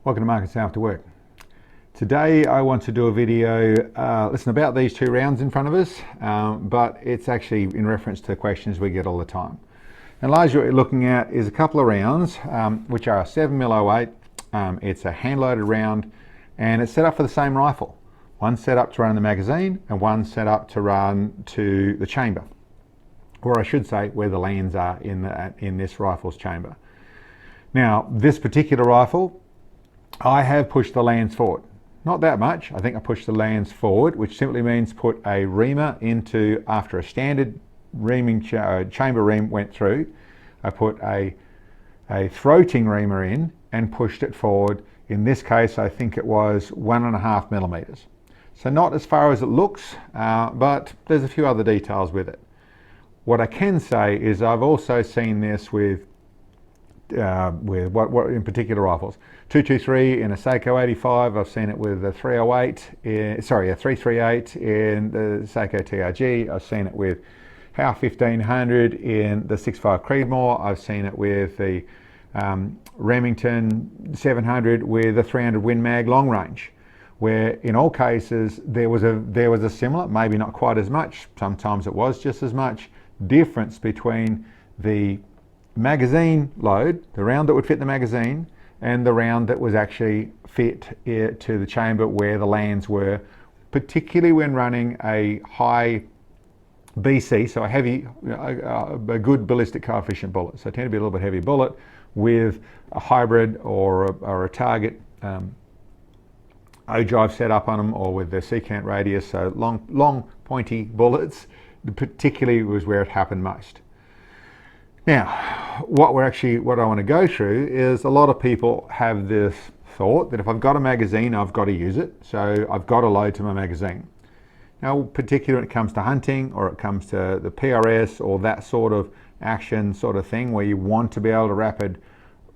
Welcome to Markets After Work. Today I want to do a video about these two rounds in front of us, but it's actually in reference to questions we get all the time. And largely what you're looking at is a couple of rounds, which are a 7mm 08. It's a hand-loaded round and it's set up for the same rifle. One set up to run in the magazine and one set up to run to the chamber, or I should say where the lands are in this rifle's chamber. Now this particular rifle, I have pushed the lands forward. Not that much. I think I pushed the lands forward, which simply means put a reamer into, after a standard reaming chamber ream went through, I put a throating reamer in and pushed it forward. In this case, I think it was 1.5mm. So not as far as it looks, but there's a few other details with it. What I can say is I've also seen this with what in particular rifles. 223 in a Seiko 85. I've seen it with a 308, a 338 in the Seiko TRG. I've seen it with Howe 1500 in the 6.5 Creedmoor. I've seen it with the Remington 700 with a 300 Win Mag long range, where in all cases there was a similar, maybe not quite as much, sometimes it was just as much, difference between the magazine load, the round that would fit the magazine, and the round that was actually fit to the chamber where the lands were, particularly when running a high BC, so a heavy, a good ballistic coefficient bullet. So it tended to be a little bit heavy bullet with a hybrid or a target O-drive set up on them, or with the secant radius, so long pointy bullets, particularly was where it happened most. Now, what I want to go through is a lot of people have this thought that if I've got a magazine, I've got to use it. So I've got to load to my magazine. Now, particularly when it comes to hunting, or it comes to the PRS, or that sort of action sort of thing, where you want to be able to rapid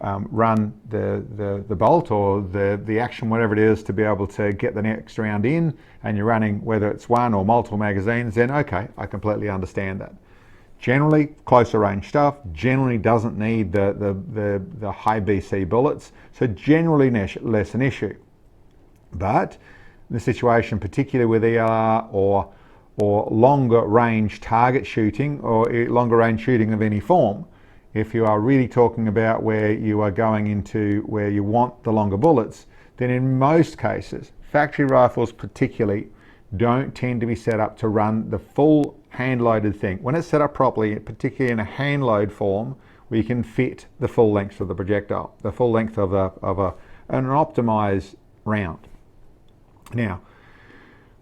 run the bolt or the action, whatever it is, to be able to get the next round in, and you're running whether it's one or multiple magazines, then okay, I completely understand that. Generally, closer range stuff generally doesn't need the high BC bullets, so generally less an issue. But the situation, particularly with ELR or longer range target shooting, or longer range shooting of any form, if you are really talking about where you are going into where you want the longer bullets, then in most cases, factory rifles particularly, don't tend to be set up to run the full hand-loaded thing. When it's set up properly, particularly in a hand-load form, we can fit the full length of the projectile, the full length of an optimized round. Now,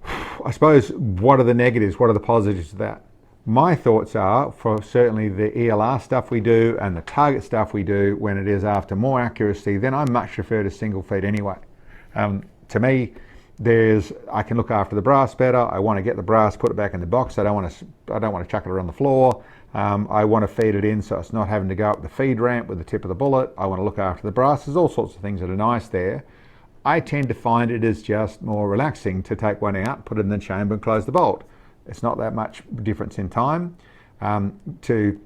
I suppose, what are the negatives? What are the positives of that? My thoughts are, for certainly the ELR stuff we do and the target stuff we do, when it is after more accuracy, then I much prefer to single feed anyway. To me, I can look after the brass better. I want to get the brass, put it back in the box. I don't want to chuck it around the floor. I want to feed it in so it's not having to go up the feed ramp with the tip of the bullet. I want to look after the brass. There's all sorts of things that are nice there. I tend to find it is just more relaxing to take one out, put it in the chamber and close the bolt. It's not that much difference in time to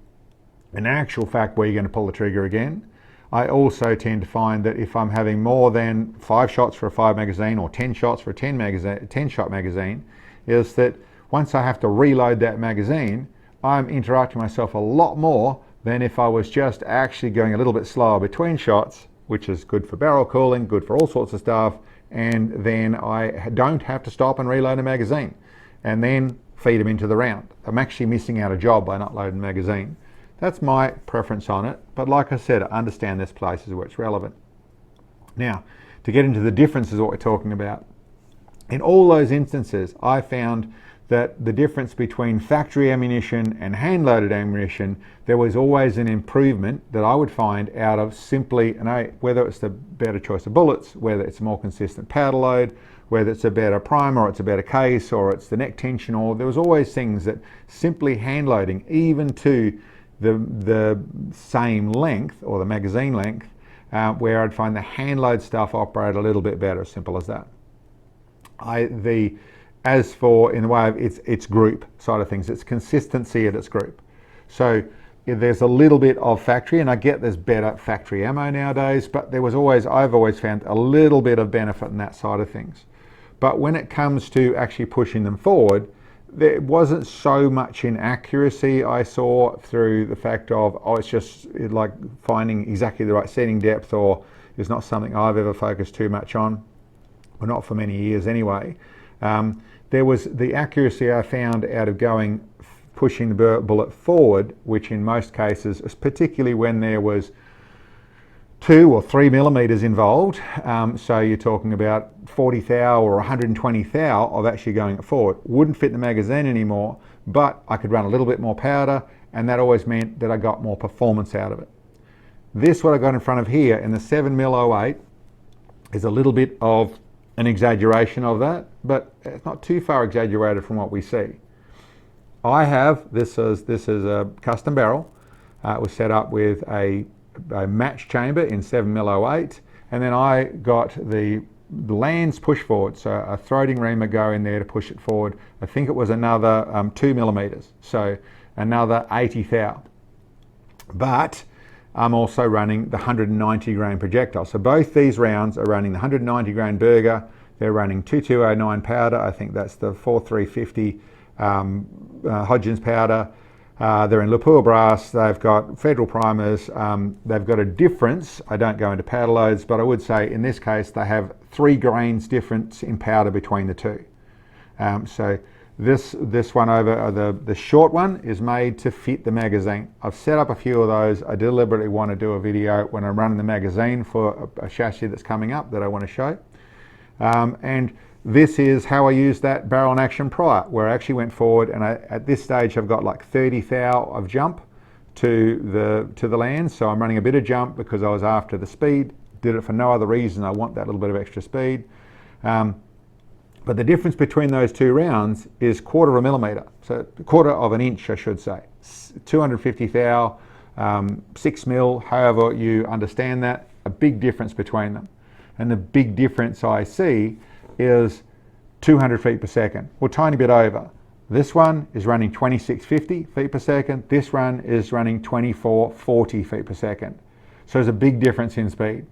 an actual fact where you're going to pull the trigger again. I also tend to find that if I'm having more than 5 shots for a 5 magazine, or 10 shots for a 10 shot magazine, is that once I have to reload that magazine, I'm interrupting myself a lot more than if I was just actually going a little bit slower between shots, which is good for barrel cooling, good for all sorts of stuff, and then I don't have to stop and reload a magazine and then feed them into the round. I'm actually missing out a job by not loading the magazine. That's my preference on it, but like I said, I understand there's places where it's relevant. Now, to get into the differences of what we're talking about, in all those instances, I found that the difference between factory ammunition and hand-loaded ammunition, there was always an improvement that I would find out of simply, whether it's the better choice of bullets, whether it's a more consistent powder load, whether it's a better primer, or it's a better case, or it's the neck tension, or there was always things that simply hand-loading, even to the same length, or the magazine length, where I'd find the hand load stuff operate a little bit better, simple as that. As for in the way of its group side of things, its consistency at its group. So there's a little bit of factory, and I get there's better factory ammo nowadays, but I've always found a little bit of benefit in that side of things. But when it comes to actually pushing them forward, there wasn't so much inaccuracy I saw through the fact of, it's just like finding exactly the right setting depth, or is not something I've ever focused too much on, or not for many years anyway. There was the accuracy I found out of pushing the bullet forward, which in most cases, particularly when there was 2 or 3 millimeters involved, so you're talking about 40 thou or 120 thou of actually going it forward. Wouldn't fit the magazine anymore, but I could run a little bit more powder, and that always meant that I got more performance out of it. This, what I got in front of here in the 7mm 08, is a little bit of an exaggeration of that, but it's not too far exaggerated from what we see. I have, this is a custom barrel. It was set up with a match chamber in 7mm 08, and then I got the lands push forward, so a throating reamer go in there to push it forward. I think it was another 2 millimeters, so another 80 thou. But I'm also running the 190 grain projectile. So both these rounds are running the 190 grain Berger. They're running 2209 powder. I think that's the 4350 Hodgins powder. They're in Lapua brass. They've got federal primers. They've got a difference. I don't go into powder loads, but I would say in this case they have 3 grains difference in powder between the two. So this one over, the short one, is made to fit the magazine. I've set up a few of those. I deliberately want to do a video when I'm running the magazine for a chassis that's coming up that I want to show. And this is how I used that barrel in action prior, where I actually went forward, and at this stage I've got like 30 thou of jump to the land. So I'm running a bit of jump because I was after the speed. Did it for no other reason. I want that little bit of extra speed. But the difference between those two rounds is 1/4 millimeter, so 1/4 of an inch, I should say. 250 thou, 6 mil, however you understand that, a big difference between them. And the big difference I see is 200 feet per second, or a tiny bit over. This one is running 2650 feet per second. This one is running 2440 feet per second. So there's a big difference in speed.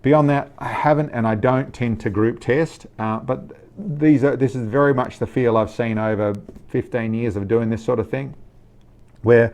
Beyond that, I haven't, and I don't tend to group test, but this is very much the feel I've seen over 15 years of doing this sort of thing, where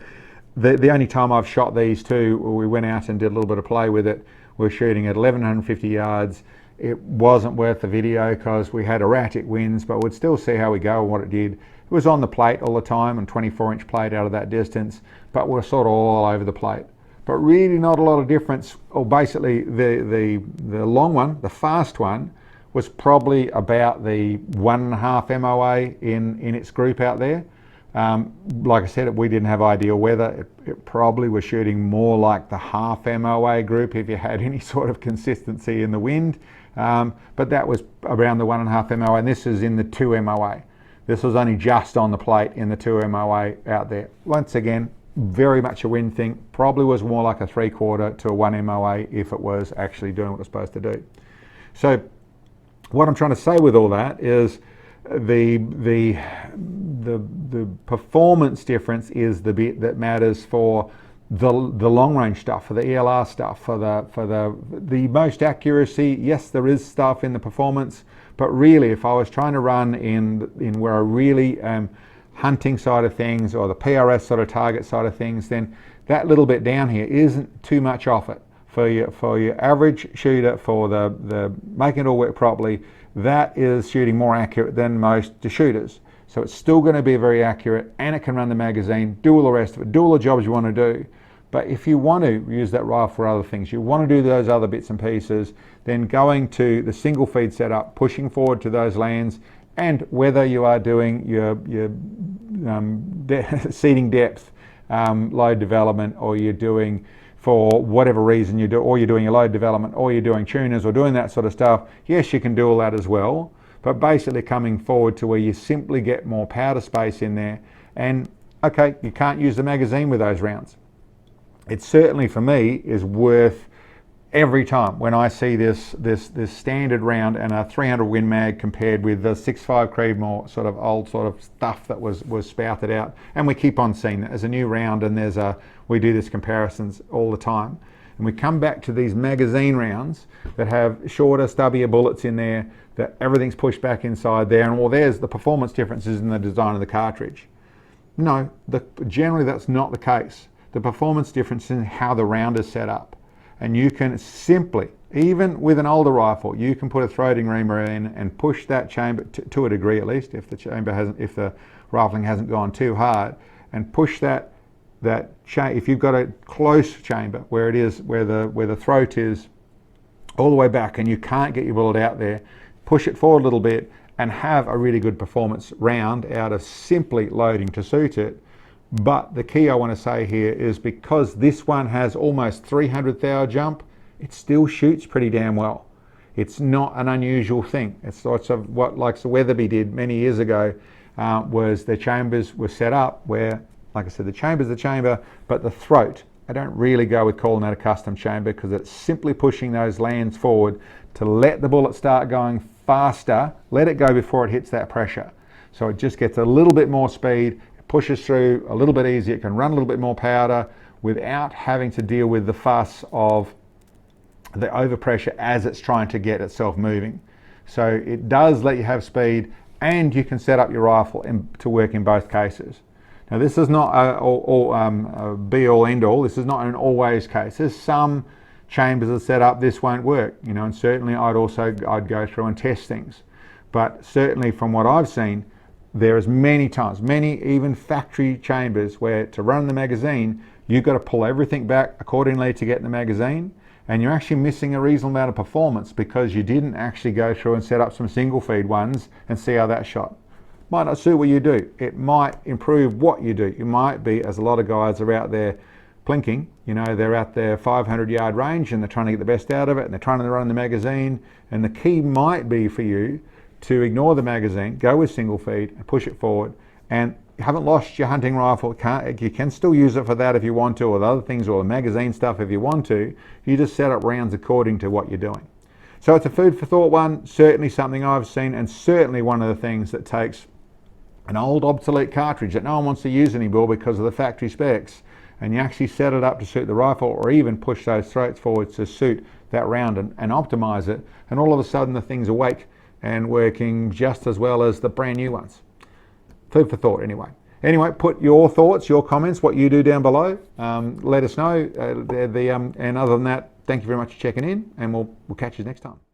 the only time I've shot these two, we went out and did a little bit of play with it, we were shooting at 1150 yards. It wasn't worth the video because we had erratic winds, but we'd still see how we go and what it did. It was on the plate all the time, and 24-inch plate out of that distance, but we're sort of all over the plate. But really not a lot of difference. Or basically the long one, the fast one, was probably about the 1.5 MOA in its group out there. Like I said, we didn't have ideal weather. It probably was shooting more like the 1/2 MOA group if you had any sort of consistency in the wind. But that was around the 1.5 MOA, and this is in the 2 MOA. This was only just on the plate in the 2 MOA out there. Once again, very much a wind thing. Probably was more like a 3/4 to a 1 MOA if it was actually doing what it was supposed to do. So what I'm trying to say with all that is the performance difference is the bit that matters for the long range stuff, for the ELR stuff, for the most accuracy. Yes, there is stuff in the performance, but really if I was trying to run in where I really am hunting side of things, or the PRS sort of target side of things, then that little bit down here isn't too much off it. For your average shooter, for the making it all work properly, that is shooting more accurate than most shooters. So it's still going to be very accurate, and it can run the magazine, do all the rest of it, do all the jobs you want to do. But if you want to use that rifle for other things, you want to do those other bits and pieces, then going to the single feed setup, pushing forward to those lands, and whether you are doing your seeding depth, load development, or you're doing, for whatever reason you do, or you're doing your load development, or you're doing tuners, or doing that sort of stuff, yes, you can do all that as well. But basically coming forward to where you simply get more powder space in there, and okay, you can't use the magazine with those rounds. It certainly, for me, is worth every time when I see this standard round and a 300 Win Mag compared with the 6.5 Creedmoor sort of old sort of stuff that was spouted out, and we keep on seeing it as a new round, and we do these comparisons all the time, and we come back to these magazine rounds that have shorter, stubbier bullets in there, that everything's pushed back inside there, and well, there's the performance differences in the design of the cartridge. No, generally that's not the case. The performance difference in how the round is set up. And you can simply, even with an older rifle, you can put a throating reamer in and push that chamber to a degree at least, if the rifling hasn't gone too hard, and push if you've got a close chamber where the throat is all the way back and you can't get your bullet out there, push it forward a little bit and have a really good performance round out of simply loading to suit it. But the key I want to say here is because this one has almost 300 thou jump, it still shoots pretty damn well. It's not an unusual thing. It's sorts of what like the Weatherby did many years ago, was their chambers were set up where, like I said, the chamber's the chamber, but the throat, I don't really go with calling that a custom chamber because it's simply pushing those lands forward to let the bullet start going faster, let it go before it hits that pressure. So it just gets a little bit more speed, pushes through a little bit easier, it can run a little bit more powder without having to deal with the fuss of the overpressure as it's trying to get itself moving. So it does let you have speed, and you can set up your rifle to work in both cases. Now this is not a be all end all, this is not an always case. There's some chambers that set up this won't work, you know, and certainly I'd go through and test things. But certainly from what I've seen, there is many times, many even factory chambers where to run the magazine, you've got to pull everything back accordingly to get in the magazine, and you're actually missing a reasonable amount of performance because you didn't actually go through and set up some single feed ones and see how that shot. Might not suit what you do. It might improve what you do. You might be, as a lot of guys are out there plinking, you know, they're at their 500 yard range and they're trying to get the best out of it and they're trying to run the magazine, and the key might be for you to ignore the magazine, go with single feed and push it forward, and you haven't lost your hunting rifle. You can still use it for that if you want to, or the other things, or the magazine stuff if you want to. You just set up rounds according to what you're doing. So it's a food for thought one, certainly something I've seen, and certainly one of the things that takes an old obsolete cartridge that no one wants to use anymore because of the factory specs, and you actually set it up to suit the rifle, or even push those throats forward to suit that round and optimize it, and all of a sudden the thing's awake and working just as well as the brand new ones. Food for thought anyway. Anyway, put your thoughts, your comments, what you do down below. Let us know. And other than that, thank you very much for checking in, and we'll catch you next time.